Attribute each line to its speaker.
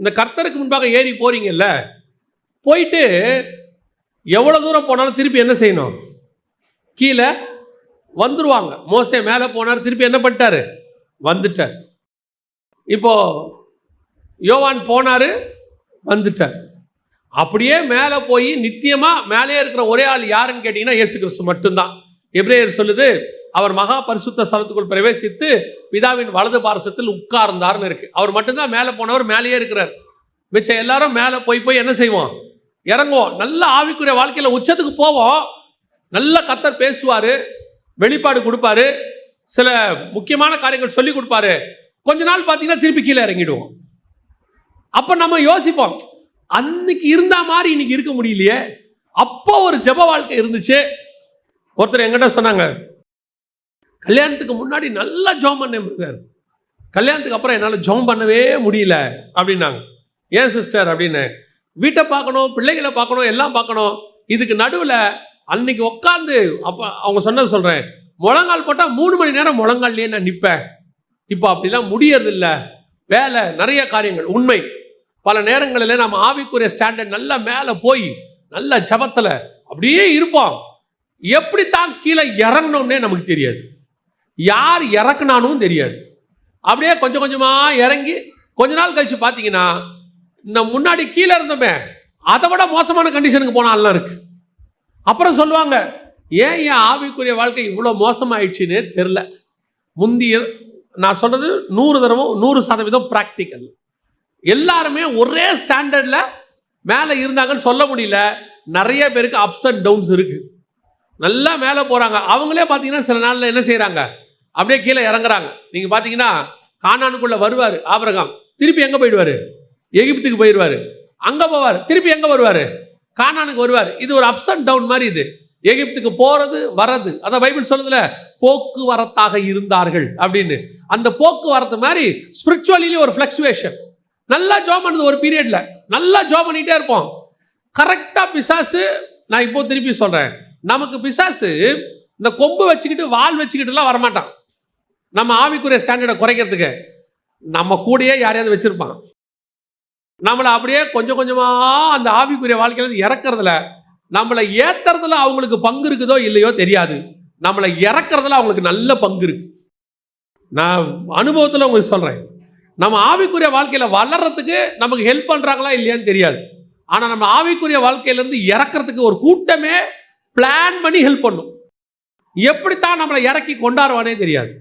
Speaker 1: இந்த கர்த்தருக்கு முன்பாக ஏறி போறீங்கல்ல, போயிட்டு எவ்வளவு தூரம் போனாலும் திருப்பி என்ன செய்யணும்? கீழே வந்துருவாங்க. மோசே மேலே போனார், திருப்பி என்ன பண்ணிட்டாரு? வந்துட்டார். இப்போ யோவான் போனாரு, வந்துட்டார். அப்படியே மேலே போய் நித்தியமா மேலே இருக்கிற ஒரே ஆள் யாருன்னு கேட்டீங்கன்னா இயேசு கிறிஸ்து மட்டும்தான். எபிரேயர் சொல்லுது, அவர் மகா பரிசுத்த ஸ்தலத்துக்குள் பிரவேசித்து பிதாவின் வலது பாரசத்தில் உட்கார்ந்தார்னு இருக்கு. அவர் மட்டும்தான் மேலே போனவர், மேலேயே இருக்கிறார். மிச்சம் எல்லாரும் மேலே போய் என்ன செய்வோம்? இறங்குவோம். நல்ல ஆவிக்குரிய வாழ்க்கையில் உச்சத்துக்கு போவோம். நல்ல கர்த்தர் பேசுவார், வெளிப்பாடு கொடுப்பாரு, சில முக்கியமான காரியங்கள் சொல்லி கொடுப்பாரு. கொஞ்ச நாள் பார்த்தீங்கன்னா திருப்பி கீழே இறங்கிடுவோம். அப்போ நம்ம யோசிப்போம், அன்னைக்கு இருந்த மாதிரி இன்னைக்கு இருக்க முடியலையே. அப்போ ஒரு ஜெப வாழ்க்கை இருந்துச்சு. ஒருத்தர் என்கிட்ட சொன்னாங்க, கல்யாணத்துக்கு முன்னாடி நல்லா ஜெபம் பண்ணேன், கல்யாணத்துக்கு அப்புறம் என்னால் ஜெபம் பண்ணவே முடியல அப்படின்னாங்க. ஏன் சிஸ்டர் அப்படின்னு? வீட்டை பார்க்கணும், பிள்ளைகளை பார்க்கணும், எல்லாம் பார்க்கணும். இதுக்கு நடுவில் அன்னைக்கு உட்காந்து அப்போ அவங்க சொன்னது சொல்கிறேன், முழங்கால் போட்டால் 3 மணி நேரம் முழங்கால்லையே நான் நிற்பேன். இப்போ அப்படிலாம் முடியறதில்ல, வேலை நிறைய காரியங்கள். உண்மை, பல நேரங்களில் நம்ம ஆவிக்குரிய ஸ்டாண்டர்ட் நல்லா மேலே போய் நல்ல ஜபத்தில் அப்படியே இருப்போம். எப்படித்தான் கீழே இறங்கணும்னே நமக்கு தெரியாது, யார் இறக்குனானும் தெரியாது. அப்படியே கொஞ்சம் கொஞ்சமாக இறங்கி கொஞ்ச நாள் கழிச்சு பார்த்தீங்கன்னா இந்த முன்னாடி கீழே இருந்தோமே அதை விட மோசமான கண்டிஷனுக்கு போனாலாம் இருக்கு. அப்புறம் சொல்லுவாங்க, ஏன் என் ஆவிக்குரிய வாழ்க்கை இவ்வளோ மோசமாயிடுச்சுன்னே தெரில. முந்திய நான் சொல்றது 100% ப்ராக்டிக்கல். எல்லாருமே ஒரே ஸ்டாண்டர்டில் மேலே இருந்தாங்கன்னு சொல்ல முடியல. நிறைய பேருக்கு அப்ஸ் அண்ட் டவுன்ஸ் இருக்குது. நல்லா மேலே போகிறாங்க, அவங்களே பார்த்தீங்கன்னா சில நாளில் என்ன செய்கிறாங்க? அப்படியே கீழே இறங்குறாங்க. நீங்கள் பார்த்தீங்கன்னா கானானுக்குள்ளே வருவார் ஆபிரகாம், திருப்பி எங்கே போயிடுவார்? எகிப்துக்கு போயிடுவார். அங்கே போவார், திருப்பி எங்கே வருவார்? கானானுக்கு வருவார். இது ஒரு அப்ஸ் அண்ட் டவுன் மாதிரி. இது எகிப்துக்கு போகிறது வர்றது, அதான் பைபிள் சொல்லுதுல, போக்குவரத்தாக இருந்தார்கள் அப்படின்னு. அந்த போக்குவரத்து மாதிரி ஸ்பிரிச்சுவலியும் ஒரு ஃப்ளக்சுவேஷன். நல்லா ஜாப் பண்ணுது ஒரு பீரியடில், நல்லா ஜாப் பண்ணிகிட்டே இருப்போம். கரெக்டாக பிசாசு, நான் இப்போ திருப்பி சொல்கிறேன், நமக்கு பிசாசு இந்த கொம்பு வச்சுக்கிட்டு வால் வச்சுக்கிட்டுலாம் வரமாட்டான். நம்ம ஆவிக்குரிய ஸ்டாண்டர்டை குறைக்கிறதுக்கு நம்ம கூடயே யாரையாவது வச்சுருப்பான். நம்மளை அப்படியே கொஞ்சம் கொஞ்சமாக அந்த ஆவிக்குரிய வாழ்க்கையிலேருந்து இறக்குறதுல, நம்மளை ஏற்றுறதுல அவங்களுக்கு பங்கு இருக்குதோ இல்லையோ தெரியாது, நம்மளை இறக்குறதுல அவங்களுக்கு நல்ல பங்கு இருக்கு. நான் அனுபவத்தில் உங்களுக்கு சொல்கிறேன், நம்ம ஆவிக்குரிய வாழ்க்கையில் வளர்கிறதுக்கு நமக்கு ஹெல்ப் பண்ணுறாங்களா இல்லையான்னு தெரியாது. ஆனால் நம்ம ஆவிக்குரிய வாழ்க்கையிலேருந்து இறக்கிறதுக்கு ஒரு கூட்டமே பிளான் பண்ணி ஹெல்ப் பண்ணும். எப்படித்தான் நம்மளை இறக்கி கொண்டாடுவானே தெரியாது.